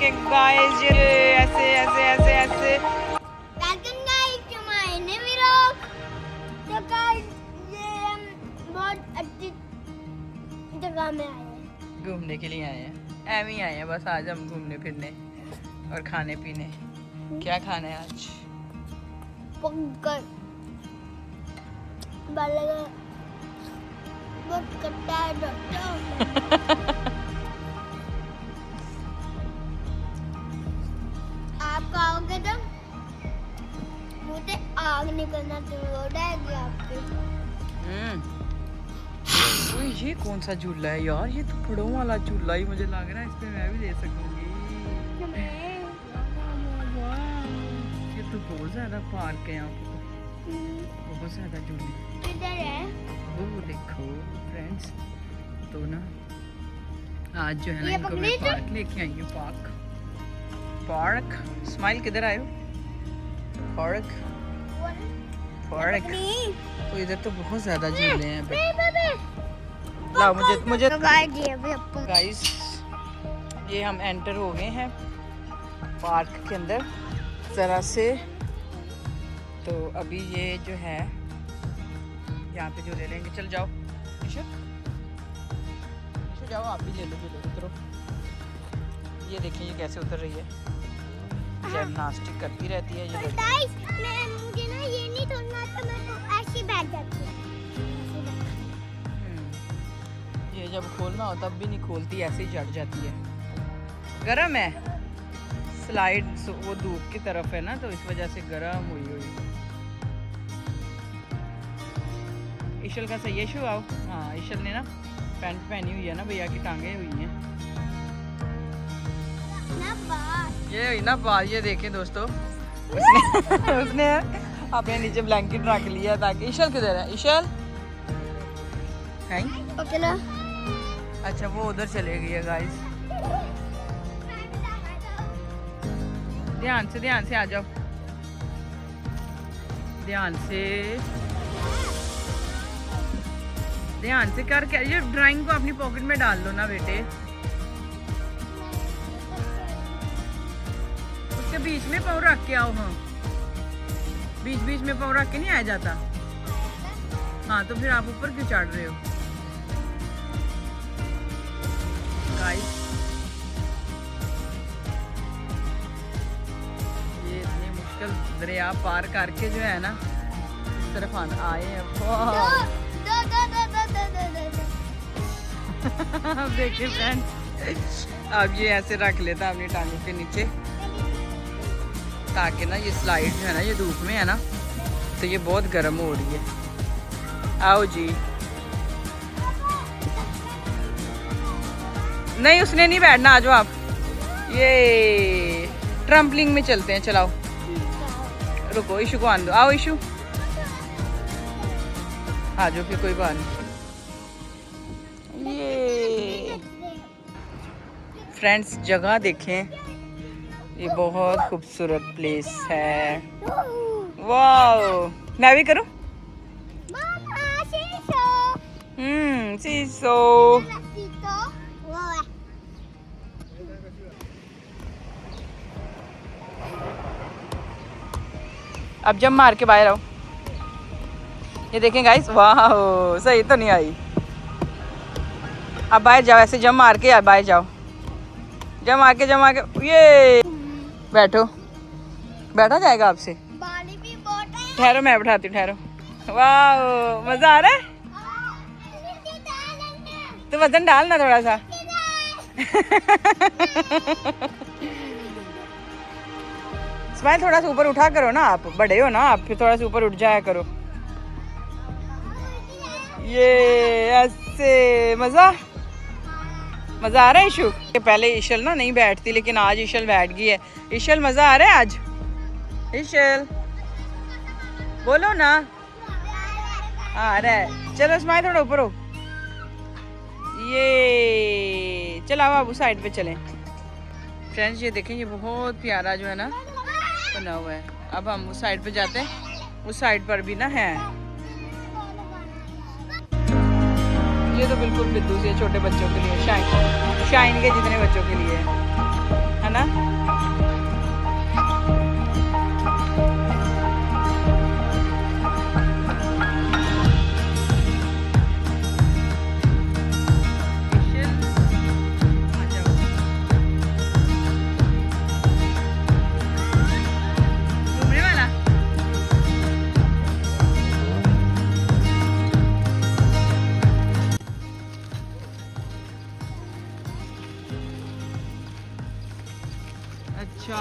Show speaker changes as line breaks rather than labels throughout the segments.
देखें गाइस, ये ऐसे ऐसे ऐसे ऐसे।
Welcome guys to my new vlog. तो गाइस ये हम बहुत अच्छी जगह में आए हैं,
घूमने के लिए आए हैं, ऐਵੇਂ ही आए हैं बस। आज हम घूमने फिरने और खाने पीने। क्या खाना है आज?
पक्कर बर्गर बहुत कट्टा है डॉक्टर। आप खाओगे तो मुझे आग निकलना शुरू हो जाएगी आपके।
ओए, ये कौन सा झूला है यार? ये तो बड़ों वाला झूला ही मुझे लग रहा है, इस पे मैं भी ले सकूंगी। ये तो बहुत ज्यादा पार्क है यहाँ पे, बहुत ज्यादा झूले।
इधर है
वो देखो फ्रेंड्स, तो ना आज जो है ना
ये
इनको
पकड़ी
मैं
थी?
पार्क लेके आई हूँ। पार्क स्माइल किधर आयो? Park park. तो इधर तो बहुत ज्यादा झूले हैं। लाओ मुझे गाइस, ये हम एंटर हो गए हैं पार्क के अंदर जरा से। तो अभी ये जो है यहाँ पे जो ले लेंगे। चल जाओ ईशा, जाओ आप भी ले लो, उतरो। ये देखिए ये कैसे उतर रही है, जिम्नास्टिक करती रहती है ये लड़की।
मुझे ना ये नहीं छोड़ना, तो मैं तो ऐसे ही बैठ जाती हूँ।
ये जब खोलना हो तब भी नहीं खोलती, ऐसे ही चढ़ जाती है। गरम है स्लाइड, वो धूप की तरफ है ना, तो इस वजह से गरम हुई हुई। ईशल का सही है शू? आओ। हाँ, ईशल ने ना पैंट पहनी हुई है ना, भैया की टांगे हुई हैं। ये हुई ना बात। ये देखें दोस्तों, उसने अपने नीचे ब्लैंकेट रख लिया ताकि। ईशल किधर है? ईशल है?
अकेला।
अच्छा, वो उधर चले गई है गाइस। ध्यान से आ जाओ, ध्यान से कर। क्या ये ड्राइंग को अपनी पॉकेट में डाल लो ना बेटे, उसके बीच में पाँव रख के आओ। हाँ, बीच में पाँव रख के नहीं आया जाता। हाँ, तो फिर आप ऊपर क्यों चढ़ रहे हो गाइस? ये इतनी मुश्किल दरिया पार करके जो है ना इस तरफ आए हैं। देखिए फ्रेंड्स, अब ये ऐसे रख लेता अपनी टांगों के नीचे ताकि ना ये स्लाइड जो है ना, ये धूप में है ना, तो ये बहुत गर्म हो रही है। आओ जी। नहीं, उसने नहीं बैठना, आ जाओ आप। ये ट्रम्पलिंग में चलते हैं, चलाओ। रुको, इशू को आन दो। आओ इशू, आ जाओ फिर, कोई बात नहीं। ये फ्रेंड्स जगह देखें, ये बहुत खूबसूरत प्लेस है। वाह, मैं भी करूं? शीशो। अब जब मार के बाहर आओ। ये देखें गाइस, वाह सही तो नहीं आई। अब बाहर जाओ, ऐसे जम मार के बाहर जाओ। जम मार के ये बैठो, बैठा जाएगा आपसे। ठहरो, मैं बैठाती हूँ, ठहरो। वाह, मजा आ रहा है। तो वजन डालना थोड़ा सा। स्माइल, थोड़ा सा ऊपर उठा करो ना, आप बड़े हो ना, आप फिर थोड़ा सा ऊपर उठ जाया करो। ये ऐसे मजा आ रहा है इशू। पहले ईशल ना नहीं बैठती, लेकिन आज ईशल बैठ गई है। ईशल, मजा आ रहा है आज? ईशल बोलो ना। आ रहा है। चलो स्माइल, थोड़ा ऊपर हो। ये चलाओ, आप उस साइड पे चलें। फ्रेंड्स ये देखें, ये बहुत प्यारा जो है ना बना हुआ है। अब हम उस साइड पे जाते हैं। उस साइड पर भी ना है। ये तो बिल्कुल बिद्दू से छोटे बच्चों के लिए, शाइन के जितने बच्चों के लिए है है ना। अच्छा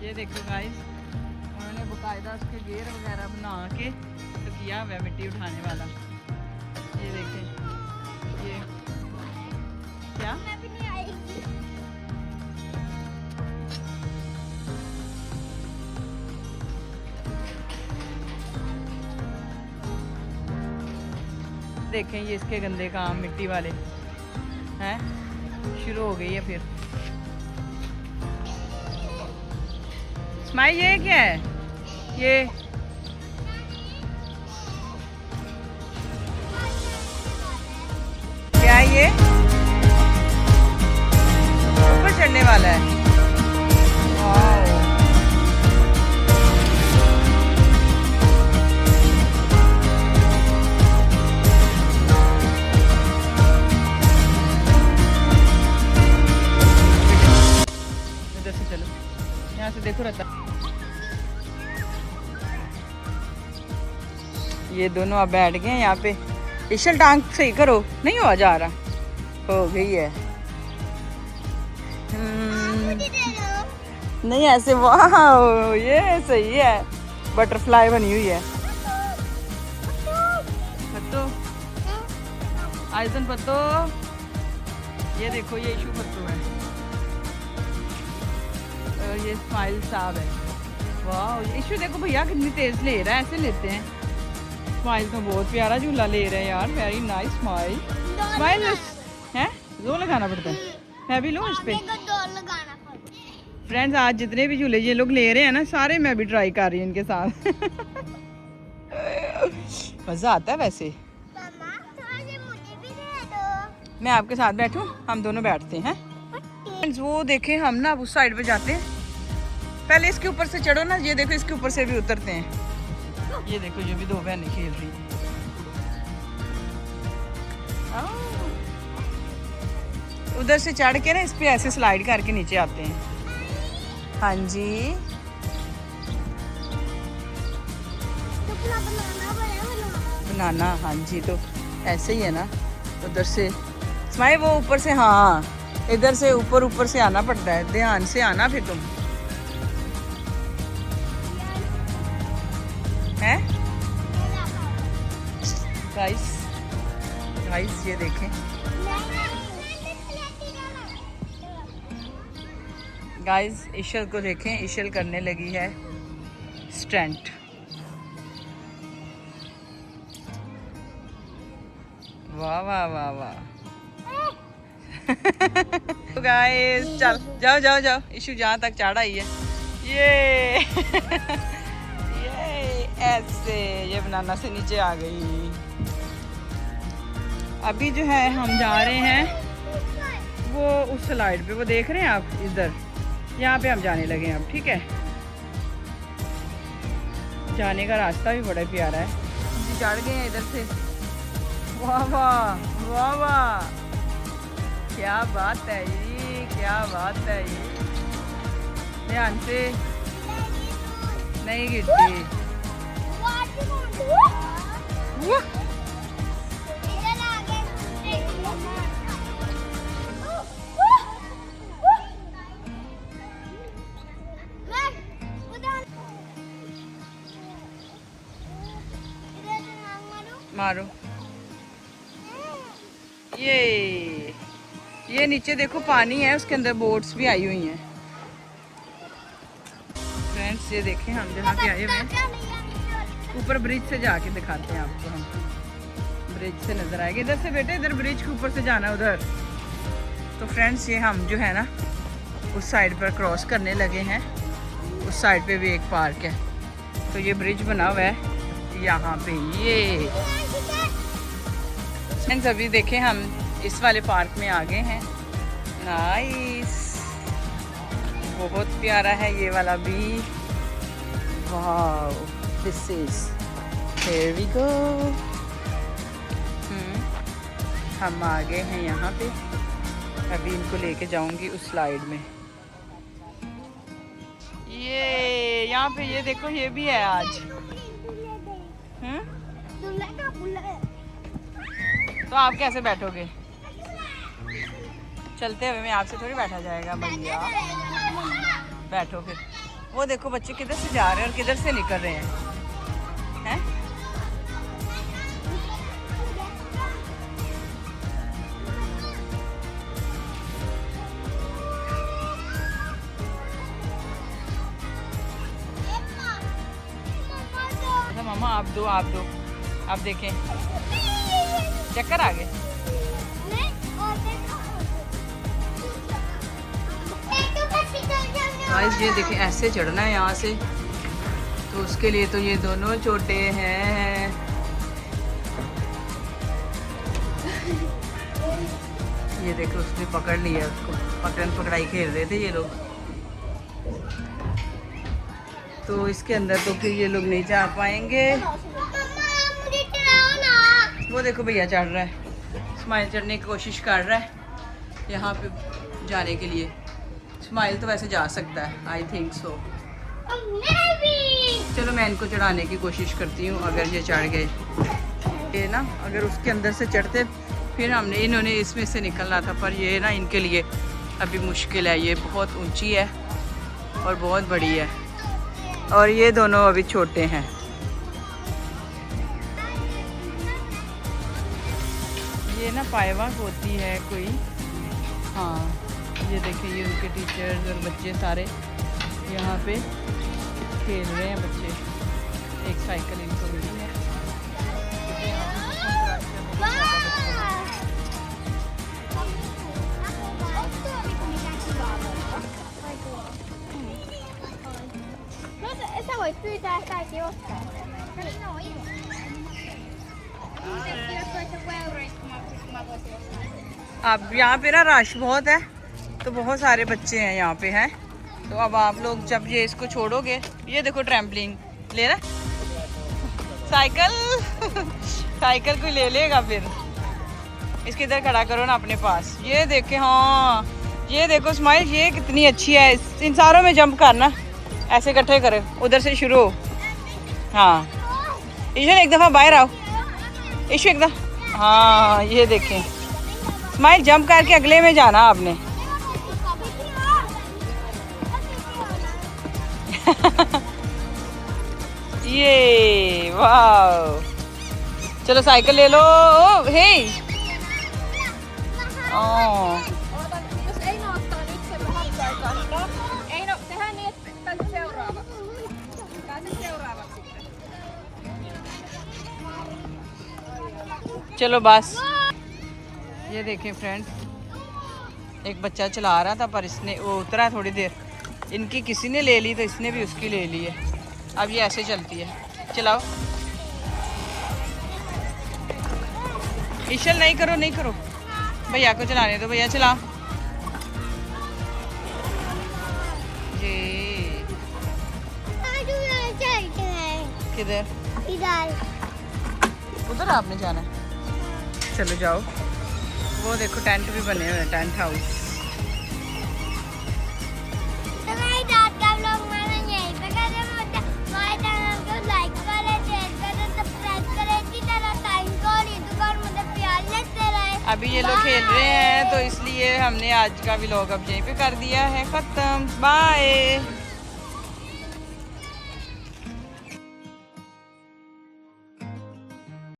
ये देखो गाइस, उन्होंने बकायदा उसके गेयर वगैरह बना के तो किया हुआ है मिट्टी उठाने वाला। ये देखें, ये क्या देखें, ये इसके गंदे काम मिट्टी वाले हैं, शुरू हो गई है फिर। स्माइल ये क्या है? ये क्या है? ये ऊपर चढ़ने वाला है। वाओ, इधर से चलो, यहाँ से देखो रहता। ये दोनों अब बैठ गए हैं यहाँ पे। इशल टांग सही करो, नहीं हुआ जा रहा, हो गई है। नहीं ऐसे, वाह ये सही है, बटरफ्लाई बनी हुई है। पत्तो आयतन पत्तो, ये देखो ये इशू पत्तो है और ये स्माइल साहब है। वाह इशू देखो भैया कितनी तेज ले रहा है, ऐसे लेते हैं। स्माइल तो बहुत प्यारा झूला ले रहे हैं यार, वेरी नाइस स्माइल। स्माइल है, जोर लगाना पड़ता है, मैं भी लूँ इस पे। फ्रेंड्स आज जितने भी झूले ये लोग ले रहे हैं ना, सारे मैं भी ट्राई कर रही हूँ इनके साथ। मज़ा आता है वैसे। मैं आपके साथ बैठूं, हम दोनों बैठते हैं। फ्रेंड्स वो देखें, हम ना उस साइड पे जाते हैं। पहले इसके ऊपर से चढ़ो ना, ये देखो इसके ऊपर से भी उतरते हैं। ये देखो ये भी दो बहनें खेल रही हैं। उधर से चढ़ के ना इस पे ऐसे स्लाइड करके नीचे आते हैं। हाँ जी बनाना, हाँ जी तो ऐसे ही है ना। उधर से स्माइल वो ऊपर से, हाँ इधर से ऊपर से आना पड़ता है, ध्यान से आना फिर तुम है। गाइस ये देखें, गाइस इशल को देखें, इशल करने लगी है स्टंट। वाह वाह वाह वाह। तो गाइस चल जाओ जाओ जाओ, इशू जहाँ तक चढ़ा ही है। ये ऐसे ये बनाना से नीचे आ गई। अभी जो है हम जा रहे हैं वो उस स्लाइड पे, वो देख रहे हैं आप इधर, यहाँ पे हम जाने लगे हैं अब। ठीक है, जाने का रास्ता भी बड़ा प्यारा है। हम चढ़ गए हैं इधर से। वाह वाह वाह वाह, क्या बात है ये, क्या बात है ये। ध्यान से नहीं गिरती। मारो। ये नीचे देखो पानी है, उसके अंदर बोट्स भी आई हुई हैं। फ्रेंड्स ये देखें, हम जहाँ पे आए हुए हैं ऊपर ब्रिज से जाके दिखाते हैं आपको। हम ब्रिज से नजर आएगी इधर से बेटे, इधर ब्रिज के ऊपर से जाना उधर। तो फ्रेंड्स ये हम जो है ना उस साइड पर क्रॉस करने लगे हैं। उस साइड पे भी एक पार्क है, तो ये ब्रिज बना हुआ है यहाँ पे। ये फ्रेंड्स अभी देखें हम इस वाले पार्क में आ गए हैं। नाइस, बहुत प्यारा है ये वाला भी। Wow, this is, here we go. हम आ गए हैं यहाँ पे। अभी इनको लेके जाऊंगी उस स्लाइड में। ये यहाँ पे ये देखो, ये भी है आज। तो आप कैसे बैठोगे? चलते हुए में आपसे थोड़ी बैठा जाएगा भैया। बैठो फिर। वो देखो बच्चे किधर से जा रहे हैं और किधर से निकल रहे हैं, हैं? मामा आप दो, आप दो, आप देखें, चक्कर आ गए। गाइस ये देखें, ऐसे चढ़ना है यहाँ से, तो उसके लिए तो ये दोनों छोटे हैं। ये देखो उसने पकड़ लिया उसको, पकड़न पकड़ाई खेल रहे थे ये लोग। तो इसके अंदर तो फिर ये लोग नहीं जा पाएंगे। वो देखो भैया चढ़ रहा है, स्माइल चढ़ने की कोशिश कर रहा है यहाँ पे जाने के लिए। स्माइल तो वैसे जा सकता है, आई थिंक सो। चलो मैं इनको चढ़ाने की कोशिश करती हूँ, अगर ये चढ़ गए। ये ना अगर उसके अंदर से चढ़ते फिर इन्होंने इसमें से निकलना था, पर ये ना इनके लिए अभी मुश्किल है। ये बहुत ऊंची है और बहुत बड़ी है, और ये दोनों अभी छोटे हैं। ये ना पायवाक होती है कोई। हाँ ये देखिए, ये उनके टीचर्स और बच्चे सारे यहाँ पे खेल रहे हैं बच्चे। एक साइकिल इनको मिली है। अब यहाँ पे ना रश बहुत है, तो बहुत सारे बच्चे हैं यहाँ पे हैं। तो अब आप लोग जब ये इसको छोड़ोगे, ये देखो ट्रैम्पलिंग ले रहा, साइकिल साइकिल कोई ले लेगा फिर। इसके इधर खड़ा करो ना अपने पास। ये देखे, हाँ ये देखो स्माइल, ये कितनी अच्छी है। इन सारों में जंप करना, ऐसे इकट्ठे करो, उधर से शुरू हो। हाँ ईशु एक दफ़ा बाहर आओ, ईशु एक दफ़ा। हाँ ये देखें स्माइल, जंप करके अगले में जाना आपने। ये वाह, चलो साइकिल ले लो। हे चलो बस। ये देखें फ्रेंड, एक बच्चा चला रहा था पर इसने वो उतरा थोड़ी देर, इनकी किसी ने ले ली तो इसने भी उसकी ले ली है। अब ये ऐसे चलती है। चलाओ ईशल, नहीं करो नहीं करो, भैया को चलाने दो, भैया चला। ये किधर? इधर। उधर आपने जाना है, चलो जाओ। वो देखो टेंट भी बने हुए हैं, टेंट हाउस। अभी ये लोग खेल रहे हैं, तो इसलिए हमने आज का व्लॉग अब यहीं पे कर दिया है ख़त्म। बाय।